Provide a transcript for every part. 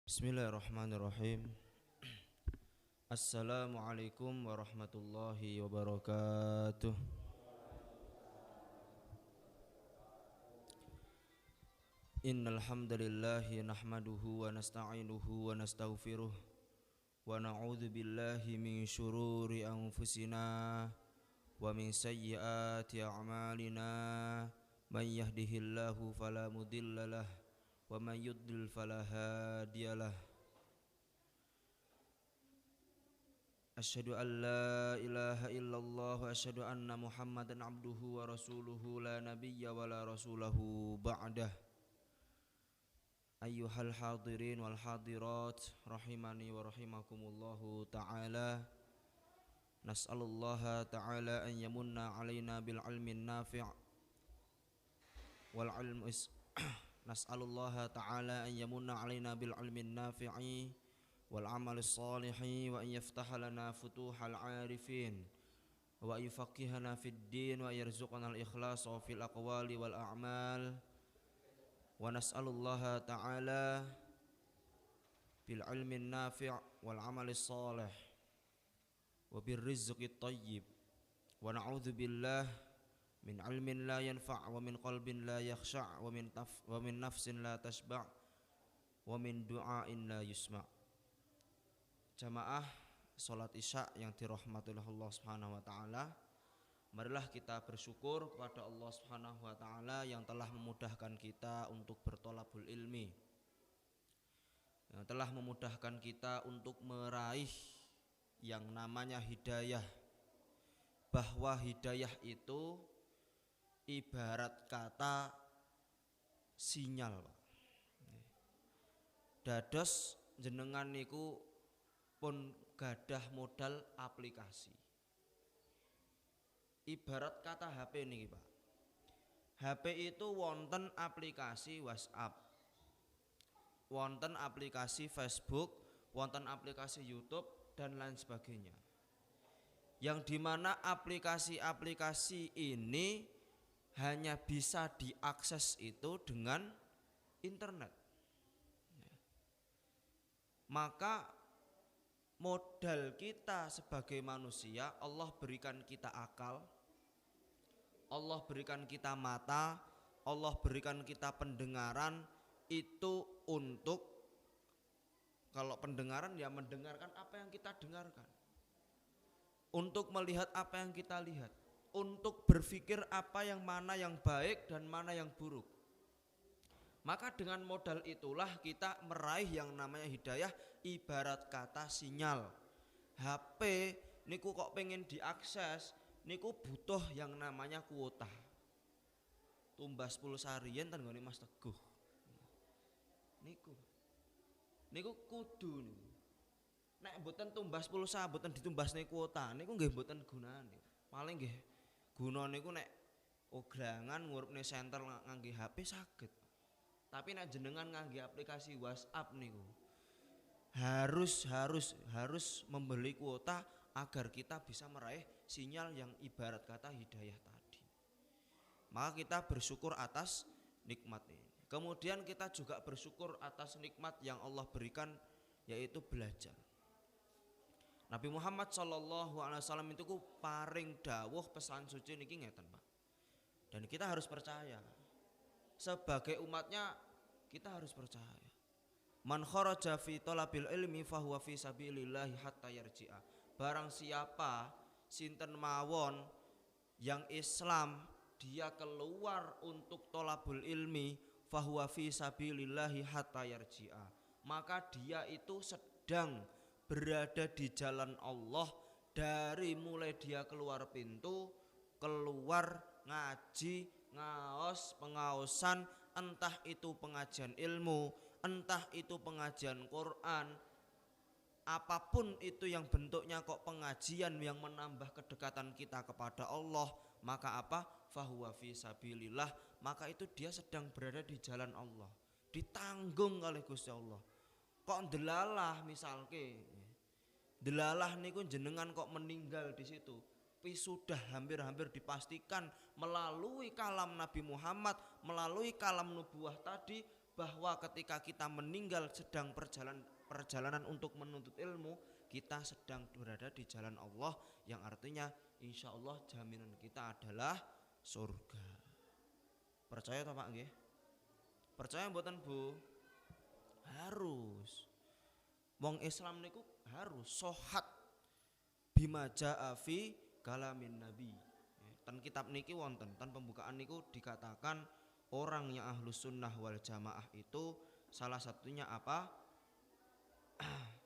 Bismillahirrahmanirrahim. Assalamualaikum warahmatullahi wabarakatuh. Innal hamdalillahi nahmaduhu wa nasta'inuhu wa nastaghfiruh wa na'udzu billahi min syururi anfusina wa min sayyiati a'malina. Man yahdihillahu fala mudhillalah wa man yudlil fala hadiyalah. Asyhadu an la ilaha illallah wa asyhadu anna Muhammadan abduhu wa rasuluhu la nabiyya wa la rasulahu ba'dah. Ayyuhal hadirin wal hadirat rahimani wa rahimakumullahu ta'ala. Nas'alullaha ta'ala an yamunna alaina bil ilmin nafi' wal ilmi Nas'alullaha ta'ala an yamunna alaina bil ilmin nafi'i wal amali salihi wa an yaftaha lana futuhal arifin wa yufaqihana fid din wa yarzuqana al ikhlas fil aqwali wal a'mal wa nas'alullaha ta'ala bil ilmin nafi' wal amali salih wa bir rizqi thayyib wa na'udzu billah min ilmin la yanfa' wa min qalbin la yakhsha' wa min nafsin la tashba' wa min du'ain la yusma'. Jamaah salat Isya yang dirahmati oleh Allah Subhanahu wa taala, marilah kita bersyukur kepada Allah Subhanahu wa taala yang telah memudahkan kita untuk bertolabul ilmi, yang telah memudahkan kita untuk meraih yang namanya hidayah, bahwa hidayah itu ibarat kata sinyal. Dados jenengan niku pun gadah modal aplikasi. Ibarat kata HP niki, Pak. HP itu wonten aplikasi WhatsApp, wonten aplikasi Facebook, wonten aplikasi YouTube dan lain sebagainya. Yang dimana aplikasi-aplikasi ini hanya bisa diakses itu dengan internet. Maka modal kita sebagai manusia, Allah berikan kita akal, Allah berikan kita mata, Allah berikan kita pendengaran, itu untuk, kalau pendengaran ya mendengarkan apa yang kita dengarkan, untuk melihat apa yang kita lihat, untuk berpikir apa yang mana yang baik dan mana yang buruk. Maka dengan modal itulah kita meraih yang namanya hidayah, ibarat kata sinyal. HP niku kok pengen diakses, niku butuh yang namanya kuota. Tumbas pulsa riyen ten nggone Mas Teguh. Niku kudu niku. Nek mboten tumbas pulsa, mboten ditumbasne kuota, niku nggih mboten gunane. Paling nggih guna niku nek ograngan ngurupne senter ngangge HP saged. Tapi nek jenengan ngangge aplikasi WhatsApp niku harus membeli kuota agar kita bisa meraih sinyal yang ibarat kata hidayah tadi. Maka kita bersyukur atas nikmat ini. Kemudian kita juga bersyukur atas nikmat yang Allah berikan, yaitu belajar. Nabi Muhammad SAW itu ku paring dawuh pesan suci niki ngeten, Pak. Dan kita harus percaya. Sebagai umatnya kita harus percaya. Man kharaja fi talabil ilmi fahuwa fi sabilillahi hatta yarji'a. Barang siapa sinten mawon yang Islam, dia keluar untuk thalabul ilmi fahuwa fi sabilillahi hatta yarji'a. Maka dia itu sedang berada di jalan Allah, dari mulai dia keluar pintu, keluar ngaji, ngaos, pengaosan, entah itu pengajian ilmu, entah itu pengajian Quran, apapun itu yang bentuknya kok pengajian yang menambah kedekatan kita kepada Allah, maka apa? Fahuwa fi sabilillah, maka itu dia sedang berada di jalan Allah, ditanggung oleh Gusti Allah. Kok ndelalah misalke, delalah niku jenengan kok meninggal di situ, sudah hampir-hampir dipastikan melalui kalam Nabi Muhammad, melalui kalam nubuah tadi, bahwa ketika kita meninggal sedang perjalanan untuk menuntut ilmu, kita sedang berada di jalan Allah, yang artinya insya Allah jaminan kita adalah surga. Percaya toh Pak nggih? Percaya mboten Bu? Harus. Wong Islam niku harus sohat bima jaa fi kalamin nabi. Ten kitab niki wonten, ten pembukaan niku dikatakan orang yang ahlus sunnah wal jamaah itu salah satunya apa?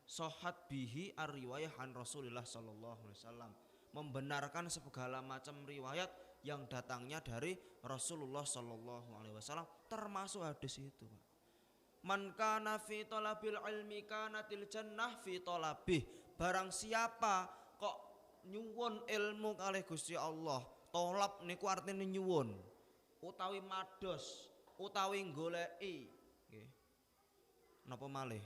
Sohat bihi ar-riwayah an Rasulullah sallallahu alaihi wasallam, membenarkan segala macam riwayat yang datangnya dari Rasulullah sallallahu alaihi wasallam, termasuk hadis itu, Pak. Man kana fi talabil ilmi kanatil jannah fi talabih. Barang siapa kok nyuwun ilmu kalih Gusti Allah, tolab niku artine nyuwun utawi mados utawi goleki nggih. Napa malih?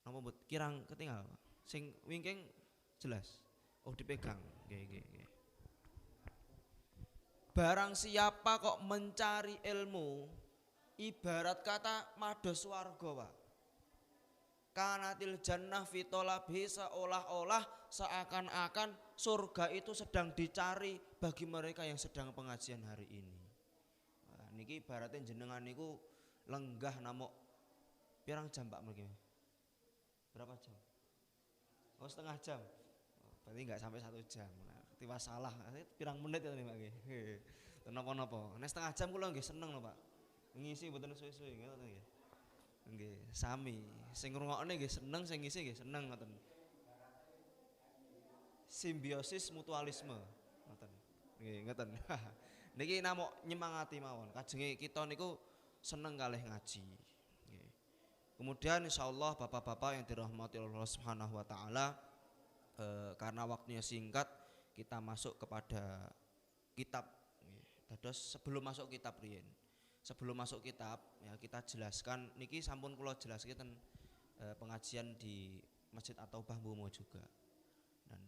Napa mbut kirang ketinggal? Sing wingking jelas. Oh dipegang. Nggih. Barang siapa kok mencari ilmu, ibarat kata mados warga, Pak. Kanatil jannah fi talabi, seolah-olah seakan-akan surga itu sedang dicari bagi mereka yang sedang pengajian hari ini. Nah, niki ibaratnya jenengan niku lenggah namuk pirang jam Pak mriki? Berapa jam? Oh setengah jam. Berarti enggak sampai 1 jam. Nah, tiwas salah. Pirang menit ya Pak nggih. Napa-napa. Nek setengah jam kula nggih seneng lho Pak. Ngisi mboten suwe-suwe ngoten nggih. Nggih, sami. Sing ngrungokne nggih seneng, sing ngisi nggih seneng ngoten. Simbiosis mutualisme ngoten. Nggih, ngoten. Niki namung nyemangati mawon. Kajenge kita niku seneng kalih ngaji. Nggih. Kemudian insyaallah Bapak-bapak yang dirahmati Allah Subhanahu wa taala, karena waktunya singkat, kita masuk kepada kitab. Dados sebelum masuk kitab riyen. Sebelum masuk kitab ya kita jelaskan niki sampun kula jelaske ten pengajian di Masjid At-Taubah Bomo juga. Dan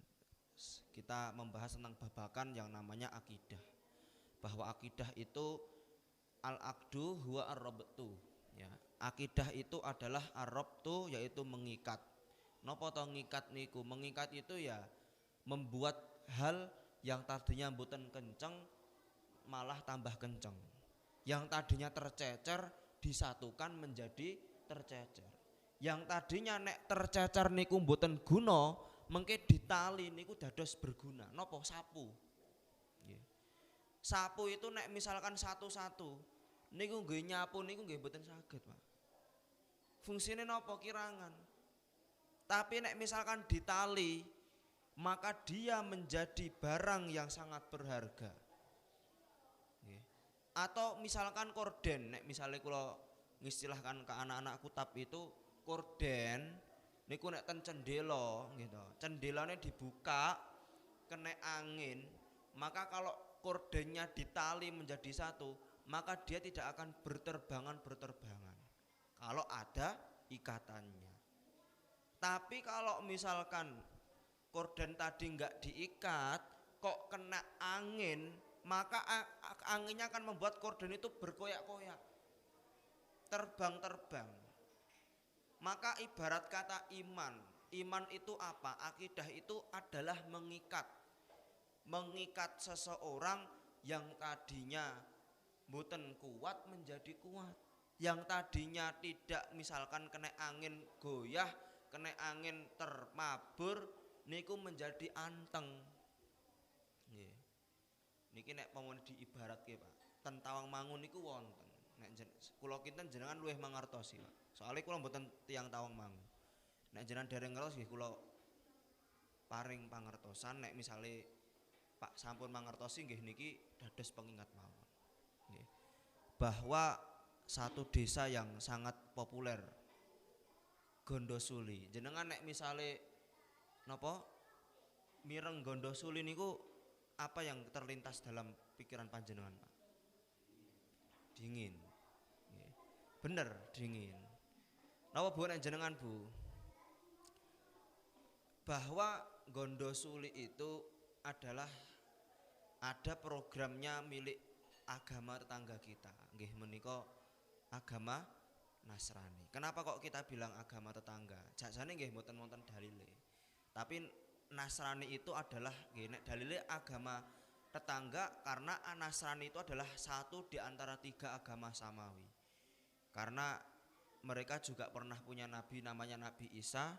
kita membahas tentang babakan yang namanya akidah. Bahwa akidah itu al-aqdu huwa ar-rabtu ya. Akidah itu adalah ar-rabtu, yaitu mengikat. Napa to ngikat niku? Mengikat itu ya membuat hal yang tadinya mboten kenceng malah tambah kenceng. Yang tadinya tercecer disatukan menjadi tercecer. Yang tadinya nek tercecer niku mboten guna, mengke ditali niku dados berguna. Napa? Sapu. Nggih. Sapu itu nek misalkan satu-satu niku nggih nyapu niku nggih mboten saged, Pak. Fungsine napa? Kirangan. Tapi nek misalkan ditali, maka dia menjadi barang yang sangat berharga. Atau misalkan korden, nek misalnya kula ngistilahkan ke anak-anak kutab itu korden niku nek ten cendela gitu. Cendelane dibuka kena angin, maka kalau kordennya ditali menjadi satu, maka dia tidak akan berterbangan kalau ada ikatannya. Tapi kalau misalkan korden tadi enggak diikat, kok kena angin, maka anginnya akan membuat korden itu berkoyak-koyak, terbang-terbang. Maka ibarat kata iman itu apa? Akidah itu adalah mengikat seseorang yang tadinya mboten kuat menjadi kuat, yang tadinya tidak misalkan kena angin goyah, kena angin termabur niku menjadi anteng. Niki nek pamon diibaratke Pak, ten Tawangmangu niku wonten. Nek kula kinten jenengan luwih mangertosi Pak. Soale kula mboten tiyang Tawangmangu. Nek jenengan dereng ngertos nggih kula paring pangertosan. Nek misale Pak sampun mangertosi nggih niki dados pengingat mawon. Nggih. Bahwa satu desa yang sangat populer, Gondosuli. Jenengan nek misale napa mireng Gondosuli niku apa yang terlintas dalam pikiran panjenengan Pak? Dingin. Bener dingin. Napa Bu nek jenengan Bu? Bahwa Gondosuli itu adalah ada programnya milik agama tetangga kita, nggih menika agama Nasrani. Kenapa kok kita bilang agama tetangga? Jajane nggih mboten wonten dalile. Tapi Nasrani itu adalah nggih nek dalile agama tetangga karena Nasrani itu adalah satu di antara 3 agama samawi. Karena mereka juga pernah punya nabi namanya Nabi Isa.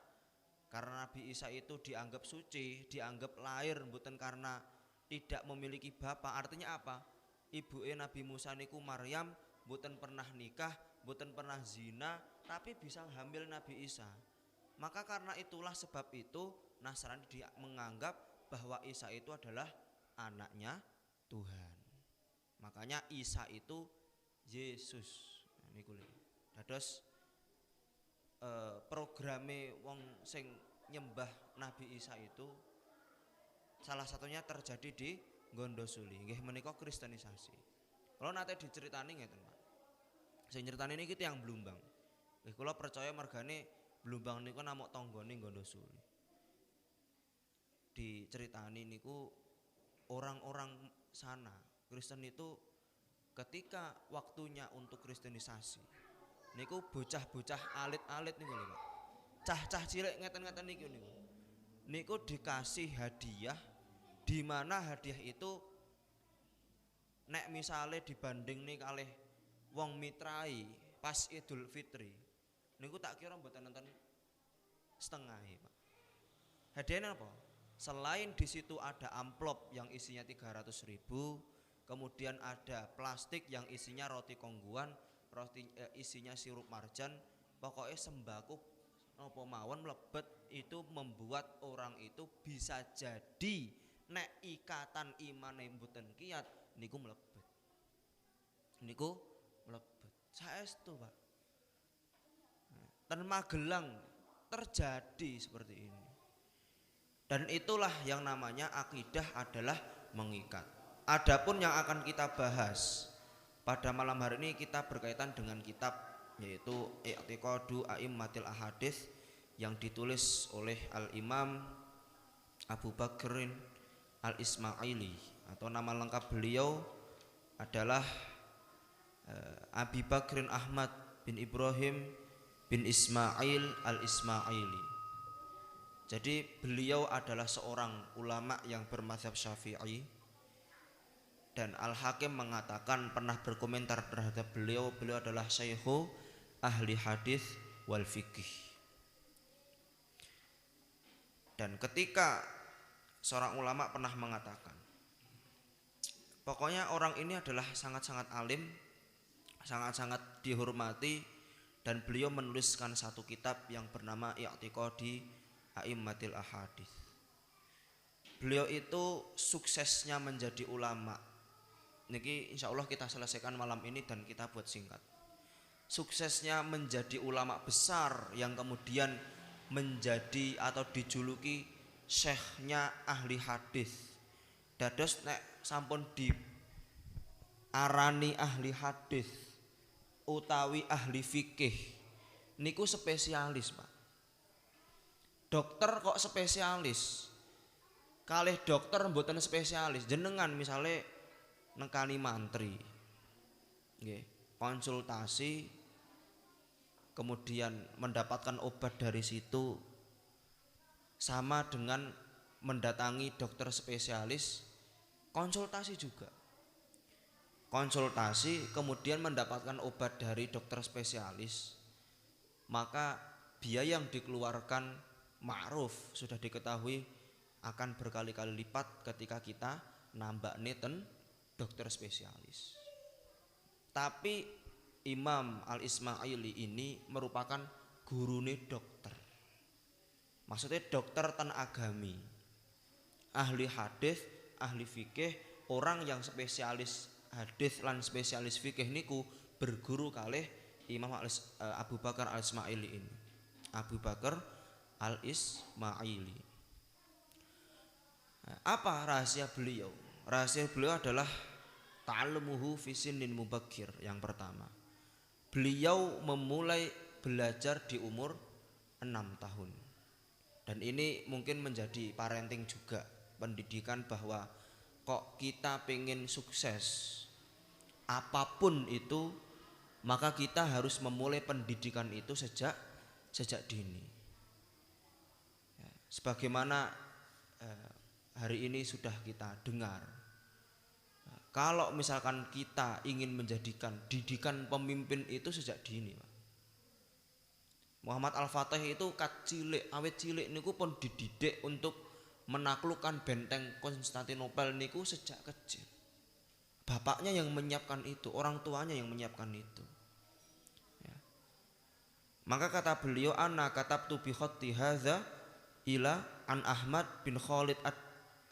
Karena Nabi Isa itu dianggap suci, dianggap lahir mboten karena tidak memiliki bapak. Artinya apa? Ibuke Nabi Musa niku Maryam mboten pernah nikah, mboten pernah zina, tapi bisa hamil Nabi Isa. Maka karena itulah sebab itu Nasrani dia menganggap bahwa Isa itu adalah anaknya Tuhan. Makanya Isa itu Yesus. Nah, niku lho. Dados programe wong sing nyembah Nabi Isa itu salah satunya terjadi di Gondosuli, nggih menika kristenisasi. Kalau nate diceritani ngeten, Pak. Sing nyritani niki tiyang Blumbang. Nggih kula percaya mergane Blumbang niku namung tanggane Gondosuli. Diceritani niku orang-orang sana Kristen itu ketika waktunya untuk kristenisasi niku bocah-bocah alit-alit niku lho, Pak. Cah-cah cilik ngeten-ngeten niku niku dikasih hadiah, di mana hadiah itu nek misale dibanding nih kalih wong mitrai pas Idul Fitri niku tak kira mboten nonton setengah, Pak. Hadiahnya apa? Selain di situ ada amplop yang isinya 300.000, kemudian ada plastik yang isinya roti kongguan, isinya sirup marjan, pokoknya sembako apa mawon mlebet itu membuat orang itu bisa jadi nek ikatan imane mboten kiyat niku mlebet. Niku mlebet. Saestu, Pak. Ten Magelang terjadi seperti ini. Dan itulah yang namanya akidah adalah mengikat. Adapun yang akan kita bahas pada malam hari ini kita berkaitan dengan kitab yaitu I'tiqadu A'immatil Ahadits yang ditulis oleh Al-Imam Abu Bakrin Al-Ismaili, atau nama lengkap beliau adalah Abi Bakrin Ahmad bin Ibrahim bin Ismail Al-Ismaili. Jadi beliau adalah seorang ulama yang bermadzhab Syafi'i, dan Al-Hakim mengatakan pernah berkomentar terhadap beliau adalah syaikhul ahli hadis wal fikih. Dan ketika seorang ulama pernah mengatakan, pokoknya orang ini adalah sangat-sangat alim, sangat-sangat dihormati, dan beliau menuliskan satu kitab yang bernama I'tiqadi A'immatil Ahadits. Beliau itu suksesnya menjadi ulama. Niki insya Allah kita selesaikan malam ini dan kita buat singkat. Suksesnya menjadi ulama besar yang kemudian menjadi atau dijuluki syekhnya ahli hadis. Dados nek sampun di arani ahli hadis utawi ahli fikih niku spesialis, Pak. Dokter kok spesialis, kalih dokter mboten spesialis. Jenengan misalnya nekani mantri, nggih, konsultasi, kemudian mendapatkan obat dari situ, sama dengan mendatangi dokter spesialis. Konsultasi juga, konsultasi kemudian mendapatkan obat dari dokter spesialis, maka biaya yang dikeluarkan ma'ruf sudah diketahui akan berkali-kali lipat ketika kita nambah neten dokter spesialis. Tapi Imam Al-Ismaili ini merupakan gurune dokter. Maksudnya dokter tan agami, ahli hadis, ahli fikih, orang yang spesialis hadis lan spesialis fikih niku berguru kalih Imam Abu Bakar Al-Ismaili ini. Abu Bakar Al-Ismaili. Apa rahasia beliau? Rahasia beliau adalah ta'allumuhu fi sinnin mubakkir. Yang pertama, beliau memulai belajar di umur 6 tahun. Dan ini mungkin menjadi parenting juga, pendidikan bahwa kok kita pengen sukses, apapun itu, maka kita harus memulai pendidikan itu sejak dini. Ya, sebagaimana hari ini sudah kita dengar, kalau misalkan kita ingin menjadikan didikan pemimpin itu sejak dini, Pak. Muhammad Al-Fatih itu awet cilik niku pun dididik untuk menaklukkan benteng Konstantinopel niku sejak kecil. Bapaknya yang menyiapkan itu, orang tuanya yang menyiapkan itu. Ya. Maka kata beliau, ana katabtu bi khatti hadza ila an Ahmad bin Khalid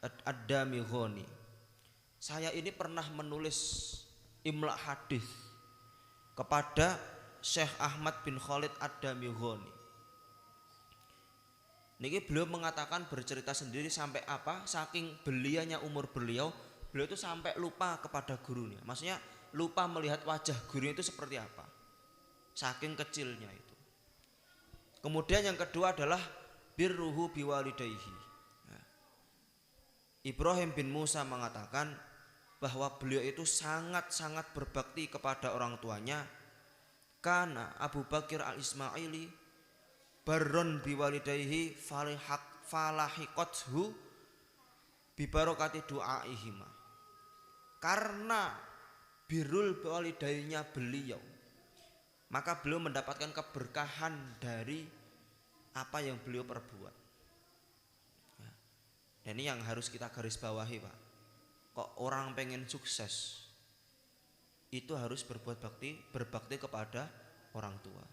ad-Damighani. Saya ini pernah menulis imla hadis kepada Syekh Ahmad bin Khalid ad-Damighani. Niki beliau mengatakan, bercerita sendiri sampai apa, saking belianya umur beliau itu sampai lupa kepada gurunya. Maksudnya lupa melihat wajah gurunya itu seperti apa, saking kecilnya itu. Kemudian yang kedua adalah birruhu biwalidayhi. Ibrahim bin Musa mengatakan bahwa beliau itu sangat-sangat berbakti kepada orang tuanya. Karena Abu Bakar al-Ismaili barron biwalidayhi falahiqathu bibarokati du'aihima. Karena birrul biwalidaynya beliau, maka beliau mendapatkan keberkahan dari apa yang beliau perbuat. Dan ini yang harus kita garis bawahi, Pak. Kok orang pengen sukses itu harus berbakti kepada orang tua.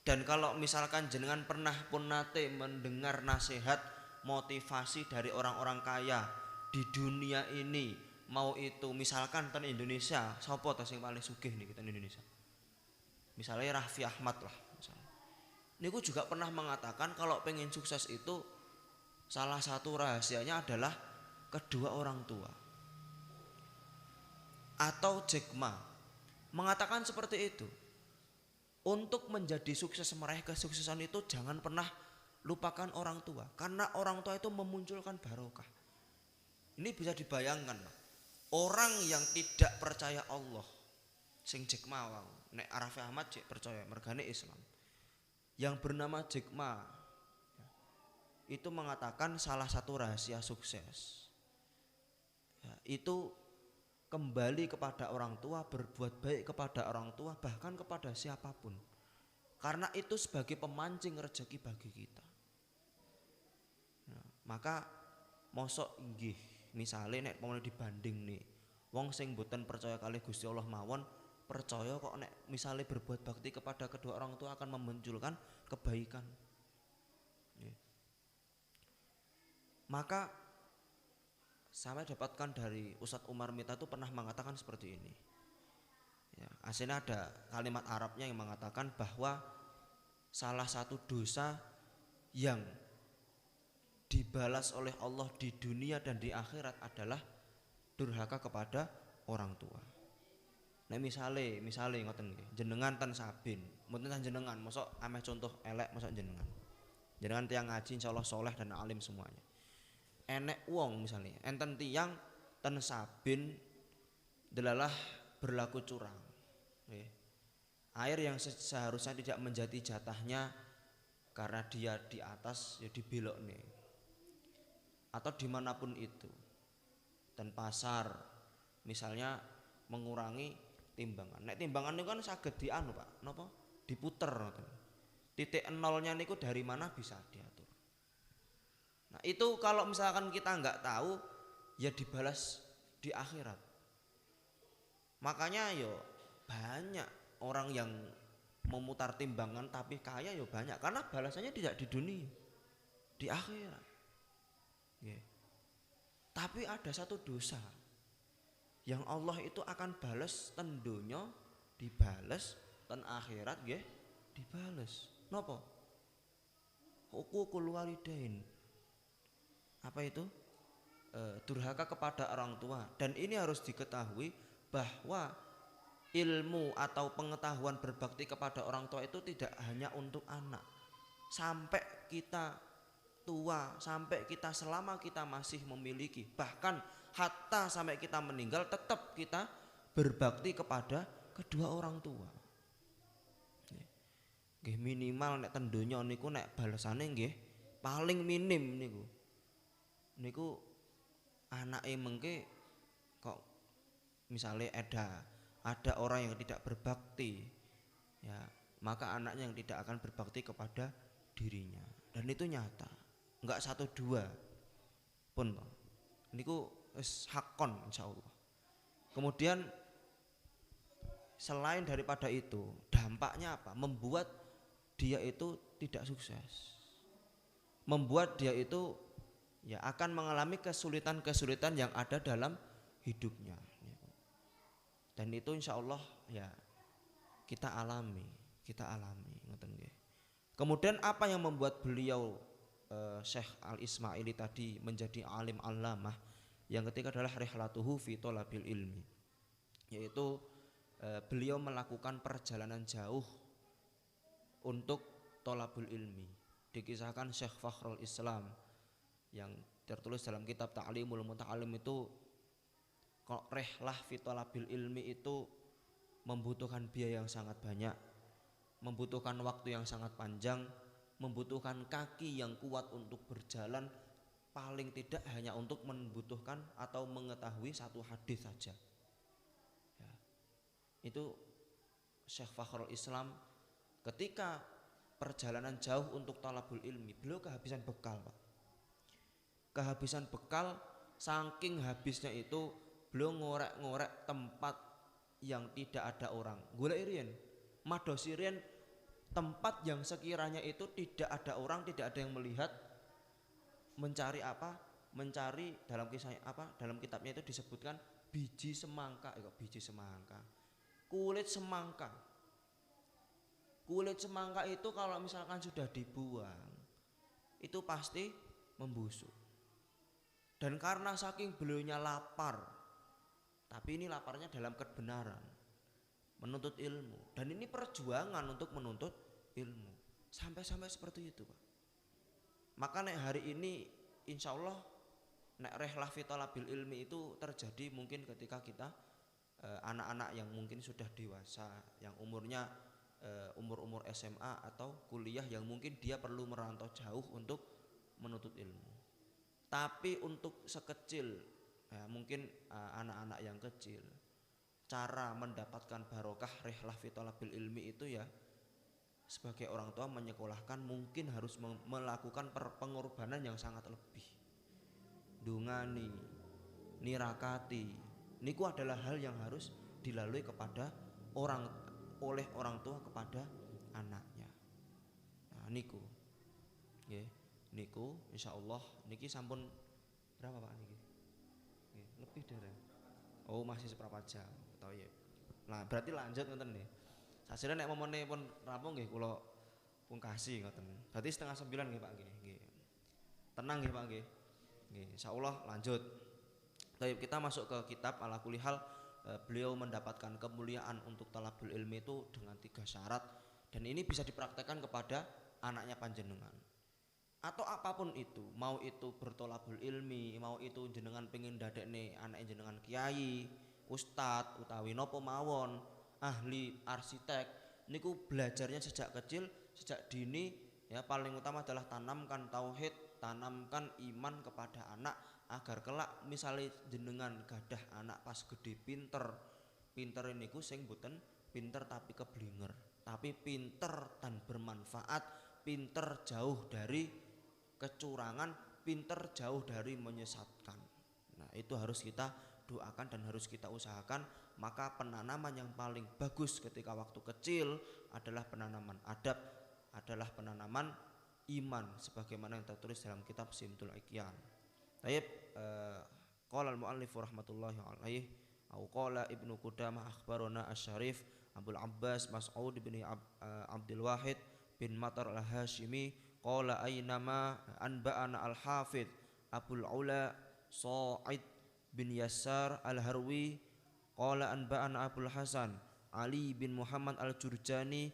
Dan kalau misalkan jenengan pernah pun nate mendengar nasihat motivasi dari orang-orang kaya di dunia ini, mau itu misalkan ten Indonesia, sapa ta sing paling sugih nih kita Indonesia? Misalnya Raffi Ahmad lah misalnya. Niku juga pernah mengatakan kalau pengen sukses itu salah satu rahasianya adalah kedua orang tua. Atau Jack Ma mengatakan seperti itu. Untuk menjadi sukses, meraih kesuksesan itu jangan pernah lupakan orang tua, karena orang tua itu memunculkan barokah. Ini bisa dibayangkan, orang yang tidak percaya Allah, sing Jack Ma wau, nek Raffi Ahmad cek percaya mergane Islam. Yang bernama Jack Ma itu mengatakan salah satu rahasia sukses itu kembali kepada orang tua, berbuat baik kepada orang tua, bahkan kepada siapapun. Karena itu sebagai pemancing rezeki bagi kita. Nah, maka mosok inggih, misalnya nek mulai dibanding nih, wong sing mboten percaya kali Gusti Allah mawon, percaya kok nek misalnya berbuat bakti kepada kedua orang tua akan memunculkan kebaikan. Maka saya dapatkan dari Ustadz Umar Mita itu pernah mengatakan seperti ini. Ya, aslinya ada kalimat Arabnya yang mengatakan bahwa salah satu dosa yang dibalas oleh Allah di dunia dan di akhirat adalah durhaka kepada orang tua. Nah misale ngoten nggih, jenengan ten Sabin, mboten jenengan, mosok ameh contoh elek mosok jenengan. Jenengan tiyang ngaji insyaallah saleh dan alim semuanya. Enek wong misalnya enten tiang ten Sabin delalah berlaku curang. Air yang seharusnya tidak menjadi jatahnya karena dia di atas ya dibelok nih. Atau dimanapun itu. Dan pasar misalnya mengurangi timbangan. Nek timbangan itu kan saged dianu Pak, napa? Diputer. Titik nolnya niku dari mana bisa diatur. Nah itu kalau misalkan kita nggak tahu ya dibalas di akhirat. Makanya yo banyak orang yang memutar timbangan tapi kaya yo banyak karena balasannya tidak di dunia, di akhirat. Yeah. Tapi ada satu dosa yang Allah itu akan balas ten donya dibales, ten akhirat nggih dibales. Napa? Hukukul walidain. Apa itu? Durhaka kepada orang tua. Dan ini harus diketahui bahwa ilmu atau pengetahuan berbakti kepada orang tua itu tidak hanya untuk anak. Sampai kita tua, sampai kita selama kita masih memiliki, bahkan hatta sampai kita meninggal tetap kita berbakti kepada kedua orang tua. Nggih minimal nek ten donya niku nek balesane nggih paling minim niku. Niku anake mengke kok misalnya ada orang yang tidak berbakti, ya maka anaknya yang tidak akan berbakti kepada dirinya, dan itu nyata, enggak satu dua pun niku hakon insyaallah. Kemudian selain daripada itu dampaknya apa? Membuat dia itu tidak sukses, membuat dia itu ya akan mengalami kesulitan-kesulitan yang ada dalam hidupnya, dan itu insya Allah ya kita alami ngoten nggih. Kemudian apa yang membuat beliau Syekh Al-Ismaili tadi menjadi alim allamah? Yang ketiga adalah rihlatuhu fi thalabil ilmi, yaitu beliau melakukan perjalanan jauh untuk thalabul ilmi. Dikisahkan Syekh Fakhrul Islam yang tertulis dalam kitab Ta'limul Muta'allim itu, kalau rihlah fi thalabil ilmi itu membutuhkan biaya yang sangat banyak, membutuhkan waktu yang sangat panjang, membutuhkan kaki yang kuat untuk berjalan, paling tidak hanya untuk membutuhkan atau mengetahui satu hadis saja. Ya. Itu Syekh Fakhrul Islam ketika perjalanan jauh untuk talabul ilmi, beliau kehabisan bekal, Pak. Kehabisan bekal, saking habisnya itu beliau ngorek-ngorek tempat yang tidak ada orang. Golek irian, madosi irian tempat yang sekiranya itu tidak ada orang, tidak ada yang melihat. Mencari apa? Mencari dalam kisahnya apa? Dalam kitabnya itu disebutkan biji semangka, biji semangka. Kulit semangka. Kulit semangka itu kalau misalkan sudah dibuang, itu pasti membusuk. Dan karena saking beliaunya lapar, tapi ini laparnya dalam kebenaran, menuntut ilmu, dan ini perjuangan untuk menuntut ilmu, sampai-sampai seperti itu, Pak. Maka nek hari ini insya Allah nek rehlah fi thalabil ilmi itu terjadi mungkin ketika kita anak-anak yang mungkin sudah dewasa, yang umurnya umur SMA atau kuliah, yang mungkin dia perlu merantau jauh untuk menuntut ilmu. Tapi untuk sekecil ya, mungkin anak-anak yang kecil, cara mendapatkan barokah rihlah fi thalabil ilmi itu ya sebagai orang tua menyekolahkan mungkin harus melakukan pengorbanan yang sangat lebih. Dungani, nirakati, niku adalah hal yang harus dilalui oleh orang tua kepada anaknya. Nah, niku, ya, niku, insyaallah niki sampun berapa Pak niki? Lebih dari, oh masih seberapa jam, atau ya. Nah berarti lanjut ngoten nih. Hasilnya nek momone pun rampung nggih kula pungkasi ngoten. Berarti 8:30 nggih Pak nggih. Tenang nggih Pak nggih. Nggih, insyaallah lanjut. Baik, kita masuk ke kitab ala kulli hal. Beliau mendapatkan kemuliaan untuk talabul ilmi itu dengan 3 syarat, dan ini bisa dipraktekkan kepada anaknya panjenengan. Atau apapun itu, mau itu bertolabul ilmi, mau itu jenengan pengen dadekne anak jenengan kiai, ustad utawi nopo mawon, ahli arsitek, niku belajarnya sejak kecil, sejak dini ya. Paling utama adalah tanamkan tauhid, tanamkan iman kepada anak, agar kelak misalnya jenengan gadah anak pas gede pinter niku sing boten pinter tapi keblinger, tapi pinter dan bermanfaat, pinter jauh dari kecurangan, pinter jauh dari menyesatkan. Nah itu harus kita doakan dan harus kita usahakan. Maka penanaman yang paling bagus ketika waktu kecil adalah penanaman adab, adalah penanaman iman, sebagaimana yang tertulis dalam kitab Simtul Iqyan. Taib, qala al-muallif rahmatullahi alaihi, au qala Ibnu Qudamah akhbarana asy-Syarif Abdul Abbas Mas'ud bin Abdul Wahid bin Matar al-Hashimi qala aynama anba'ana al-Hafidh Abul Ula Sa'id bin Yasar al-Harwi qala anba'ana Abul Hasan Ali bin Muhammad al-Jurjani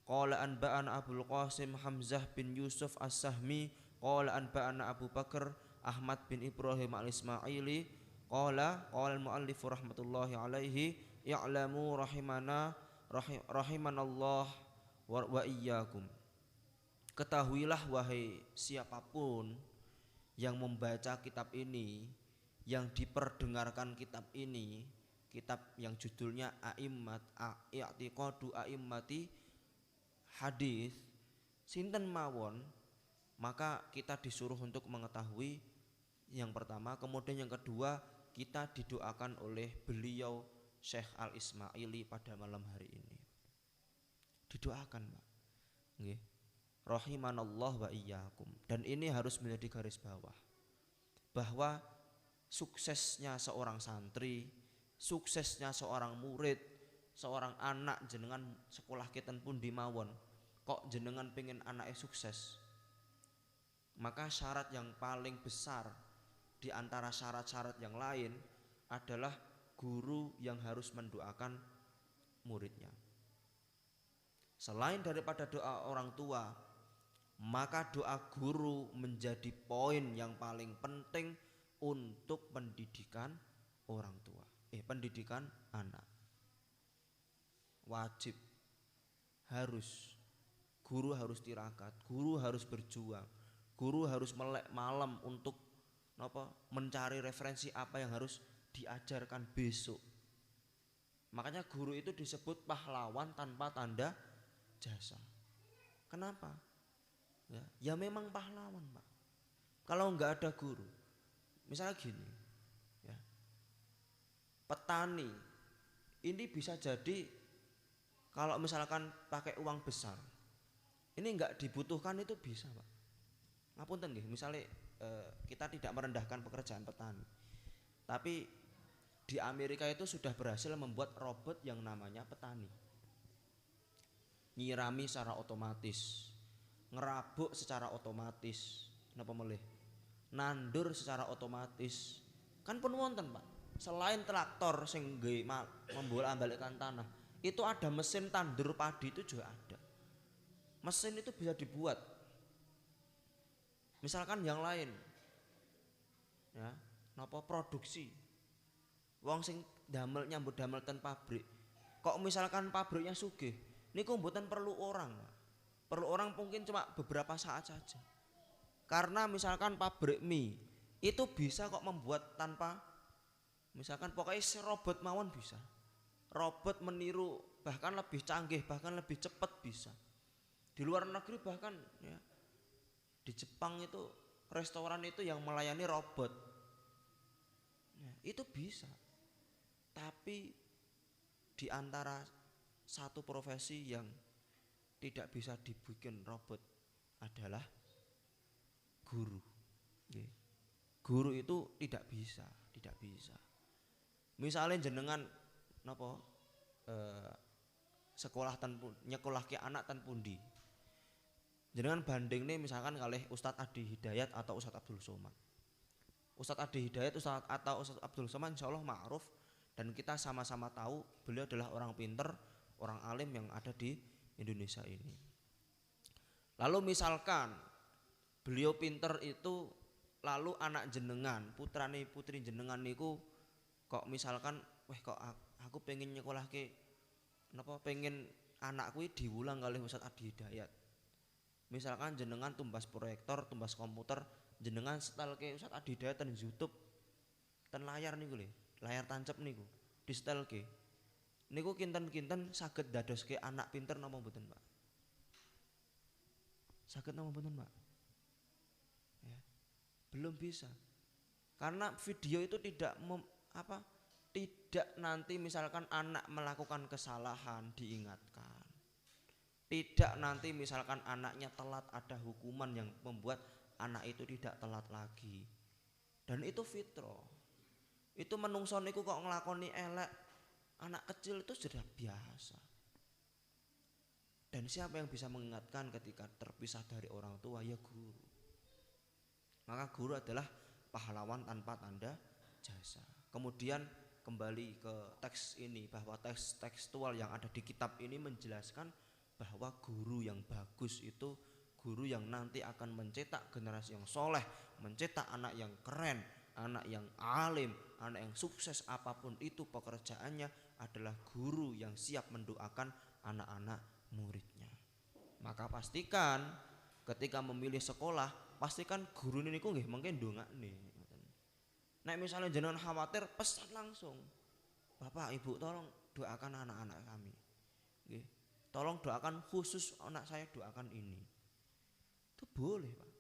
qala anba'ana Abul Qasim Hamzah bin Yusuf as-Sahmi qala anba'ana Abu Bakar Ahmad bin Ibrahim al-Ismaili qala al-muallif rahmatullahi alaihi i'lamu rahimanallah wa iyyakum. Ketahuilah wahai siapapun yang membaca kitab ini, yang diperdengarkan kitab ini, kitab yang judulnya A'immat I'tiqadu A'immati Hadis, sinten mawon, maka kita disuruh untuk mengetahui yang pertama, kemudian yang kedua kita didoakan oleh beliau Syekh Al-Ismaili pada malam hari ini. Didoakan, Pak. Nggih. Rahimanallah wa iyyakum. Dan ini harus menjadi garis bawah, bahwa suksesnya seorang santri, suksesnya seorang murid, seorang anak jenengan sekolah keten pun dimawon, kok jenengan pengen anaknya sukses, maka syarat yang paling besar di antara syarat-syarat yang lain adalah guru yang harus mendoakan muridnya. Selain daripada doa orang tua, maka doa guru menjadi poin yang paling penting untuk pendidikan orang tua, pendidikan anak. Wajib, harus, guru harus tirakat, guru harus berjuang, guru harus melek malam untuk mencari referensi apa yang harus diajarkan besok. Makanya guru itu disebut pahlawan tanpa tanda jasa. Kenapa? Ya memang pahlawan, Pak. Kalau nggak ada guru, misalnya gini, ya, petani ini bisa jadi kalau misalkan pakai uang besar, ini nggak dibutuhkan itu bisa, Pak. Ngapunten nggih, misalnya kita tidak merendahkan pekerjaan petani, tapi di Amerika itu sudah berhasil membuat robot yang namanya petani, nyirami secara otomatis, ngerabuk secara otomatis, napa melih, nandur secara otomatis. Kan pun wonten, Pak. Selain traktor sing nggih membolak-balikkan tanah, itu ada mesin tandur padi itu juga ada. Mesin itu bisa dibuat. Misalkan yang lain, ya, napa produksi. Wong sing nyambut damel ten pabrik. Kok misalkan pabriknya sugih, niku mboten perlu orang, Pak. Perlu orang mungkin cuma beberapa saat saja. Karena misalkan pabrik mie itu bisa kok membuat tanpa, misalkan pokoknya si robot mawon bisa. Robot meniru, bahkan lebih canggih, bahkan lebih cepat bisa. Di luar negeri bahkan, ya, di Jepang itu restoran itu yang melayani robot, ya, itu bisa. Tapi di antara satu profesi yang tidak bisa dibikin robot adalah guru. Guru itu tidak bisa. Misalnya jenengan sekolah nyekolahke anak tan pundi, jenengan banding nih misalkan kalih Ustadz Adi Hidayat atau Ustadz Abdul Somad. Ustadz Adi Hidayat atau Ustadz Abdul Somad insya Allah ma'ruf, dan kita sama-sama tahu beliau adalah orang pinter, orang alim yang ada di Indonesia ini. Lalu misalkan beliau pinter itu, lalu anak jenengan, putrane putri jenengan niku kok misalkan, kok aku pengen nyekolahke pengen anakku diulang kali Ustadz Adi Hidayat. Misalkan jenengan tumbas proyektor, tumbas komputer, jenengan setelke Ustadz Adi Hidayat ten YouTube, ten layar niku lho, layar tancep niku, di setelke. Niku kinten-kinten saged dadoske anak pinter napa mboten, Pak? Saged napa mboten, Pak? Ya. Belum bisa. Karena video itu tidak nanti misalkan anak melakukan kesalahan diingatkan. Tidak nanti misalkan anaknya telat ada hukuman yang membuat anak itu tidak telat lagi. Dan itu fitrah. Itu menungso niku kok nglakoni elek, anak kecil itu sudah biasa. Dan siapa yang bisa mengingatkan ketika terpisah dari orang tua? Ya guru. Maka guru adalah pahlawan tanpa tanda jasa. Kemudian kembali ke teks ini, bahwa teks tekstual yang ada di kitab ini menjelaskan bahwa guru yang bagus itu guru yang nanti akan mencetak generasi yang soleh, mencetak anak yang keren, anak yang alim, anak yang sukses apapun itu pekerjaannya, adalah guru yang siap mendoakan anak-anak muridnya. Maka pastikan ketika memilih sekolah, pastikan guru niku nggih mengke ndongakne. Nek misalnya jenengan khawatir, pesan langsung. Bapak, Ibu, tolong doakan anak-anak kami. Nggih. Tolong doakan khusus anak saya, doakan ini. Itu boleh, Pak.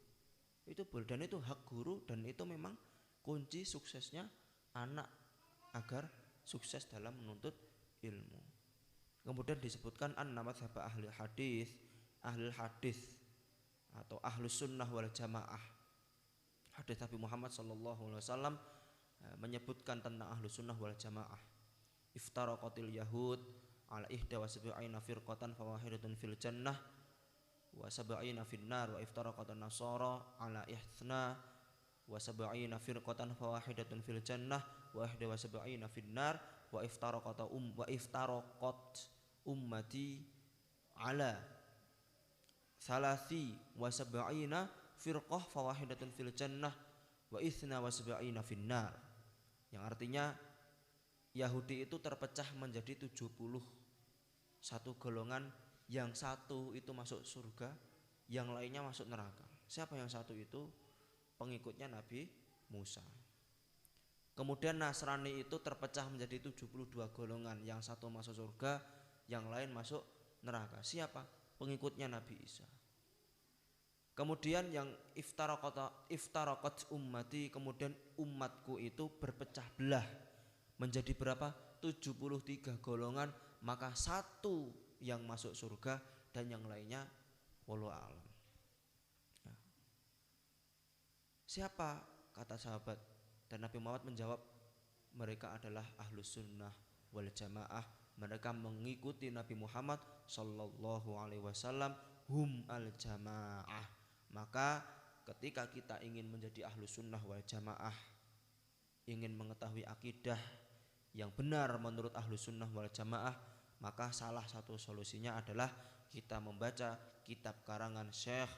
Itu boleh dan itu hak guru dan itu memang kunci suksesnya anak agar sukses dalam menuntut ilmu. Kemudian disebutkan an-namadzhab ahli hadis atau ahlus sunnah wal jamaah. Hadis Nabi Muhammad sallallahu alaihi wasallam menyebutkan tentang ahlus sunnah wal jamaah. Iftaraqatil yahud ala ihda wa sab'ina firqatan fawahidatun fil jannah wa sab'ina fin nar wa iftaraqatan nasara ala ihthna wa sab'ina firqatan fawahidatun fil jannah wa ihda wa sab'ina fin nar wa iftaraqat ummati ala salasi wa sab'ina firqah fawahidatun fil jannah wa ithna wa sab'ina fin nar. Yang artinya Yahudi itu terpecah menjadi 71 golongan, yang satu itu masuk surga, yang lainnya masuk neraka. Siapa yang satu itu? Pengikutnya Nabi Musa. Kemudian Nasrani itu terpecah menjadi 72 golongan, yang satu masuk surga, yang lain masuk neraka. Siapa? Pengikutnya Nabi Isa. Kemudian yang iftaraqat ummati, kemudian umatku itu berpecah belah menjadi berapa? 73 golongan, maka satu yang masuk surga dan yang lainnya wallahu a'lam. Siapa? Kata sahabat, dan Nabi Muhammad menjawab, mereka adalah ahlus sunnah wal jamaah. Mereka mengikuti Nabi Muhammad sallallahu alaihi wasallam, hum al jamaah. Maka ketika kita ingin menjadi ahlus sunnah wal jamaah, ingin mengetahui akidah yang benar menurut ahlus sunnah wal jamaah, maka salah satu solusinya adalah kita membaca kitab karangan Syekh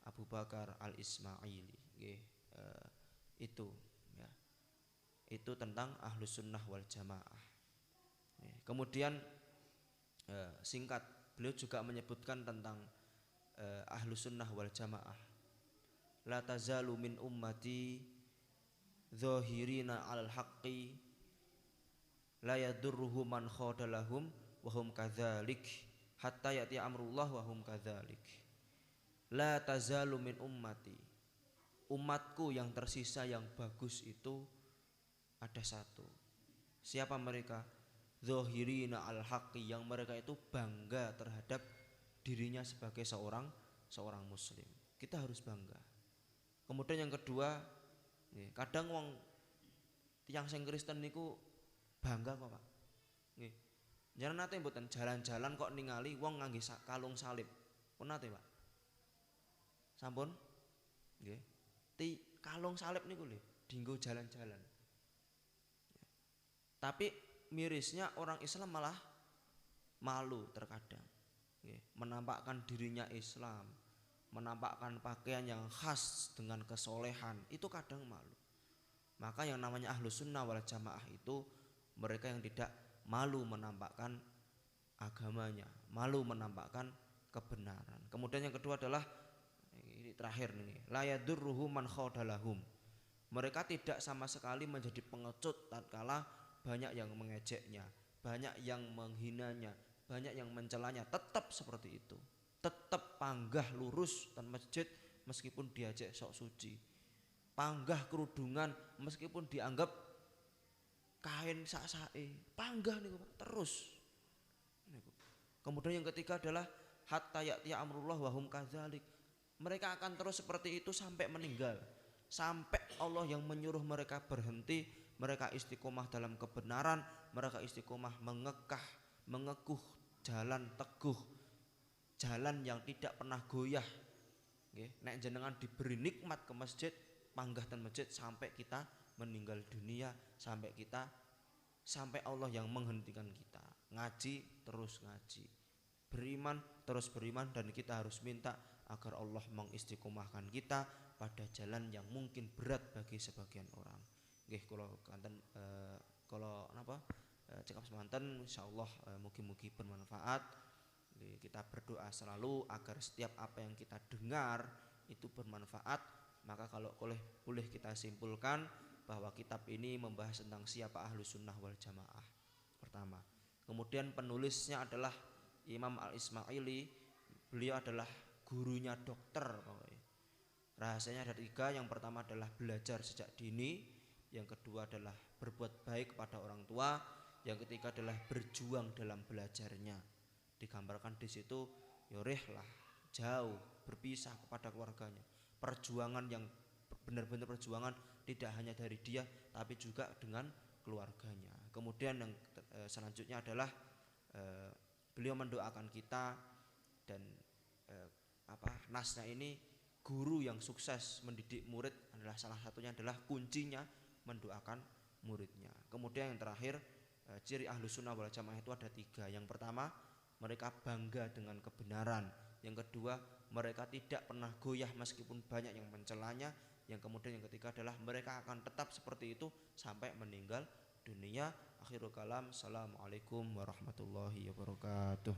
Abu Bakar Al-Ismaili. Itu ya. Itu tentang ahlus sunnah wal jamaah. Kemudian singkat, beliau juga menyebutkan tentang ahlus sunnah wal jamaah. La tazalu min ummati zahirina alal haqqi la yadurruhu man khadalahum wa hum kadzalik hatta ya'ti amrullah wa hum kadzalik. La tazalu min ummati, umatku yang tersisa yang bagus itu ada satu. Siapa mereka? Zahirina al haqqi, yang mereka itu bangga terhadap dirinya sebagai seorang muslim. Kita harus bangga. Kemudian yang kedua, kadang wong tiyang sing Kristen niku bangga kok, Pak. Nggih. Jangan nate mboten jalan-jalan kok ningali wong ngangge kalung salib. Pun nate, Pak. Sampun? Nggih. Kalung salib niku lho, dienggo jalan-jalan. Tapi mirisnya orang Islam malah malu terkadang. Menampakkan dirinya Islam, menampakkan pakaian yang khas dengan kesolehan, itu kadang malu. Maka yang namanya ahlus sunnah wal jamaah itu mereka yang tidak malu menampakkan agamanya, malu menampakkan kebenaran. Kemudian yang kedua adalah ini terakhir nih, la yadurruhu man khadalahum. Mereka tidak sama sekali menjadi pengecut tatkala banyak yang mengejeknya, banyak yang menghinanya, banyak yang mencelanya, tetap seperti itu. Tetap panggah lurus dan masjid meskipun diajak sok suci. Panggah kerudungan meskipun dianggap kain sak-sae. Panggah niku terus. Kemudian yang ketiga adalah hatta ya'ti amrullah wa hum kadzalik. Mereka akan terus seperti itu sampai meninggal. Sampai Allah yang menyuruh mereka berhenti, mereka istiqomah dalam kebenaran, mereka istiqomah mengekuh jalan teguh, jalan yang tidak pernah goyah. Nek jenengan diberi nikmat ke masjid, panggah dan masjid sampai kita meninggal dunia, sampai Allah yang menghentikan kita. Ngaji terus ngaji, beriman terus beriman, dan kita harus minta agar Allah mengistiqomahkan kita pada jalan yang mungkin berat bagi sebagian orang. Nggih, kalau cekap semanten insyaallah mugi-mugi bermanfaat. Kita berdoa selalu agar setiap apa yang kita dengar itu bermanfaat. Maka kalau boleh kita simpulkan bahwa kitab ini membahas tentang siapa Ahlus Sunnah wal Jamaah pertama. Kemudian penulisnya adalah Imam Al-Ismaili. Beliau adalah gurunya dokter pokoknya. Rahasianya ada 3. Yang pertama adalah belajar sejak dini, yang kedua adalah berbuat baik kepada orang tua, yang ketiga adalah berjuang dalam belajarnya. Digambarkan di situ yorehlah jauh berpisah kepada keluarganya. Perjuangan yang benar-benar perjuangan tidak hanya dari dia tapi juga dengan keluarganya. Kemudian yang selanjutnya adalah beliau mendoakan kita dan nasnya ini guru yang sukses mendidik murid adalah salah satunya adalah kuncinya mendoakan muridnya. Kemudian yang terakhir ciri Ahlus Sunnah wal Jamaah itu ada 3. Yang pertama, mereka bangga dengan kebenaran. Yang kedua, mereka tidak pernah goyah meskipun banyak yang mencelanya. Yang kemudian yang ketiga adalah mereka akan tetap seperti itu sampai meninggal dunia. Akhirul kalam, assalamualaikum warahmatullahi wabarakatuh.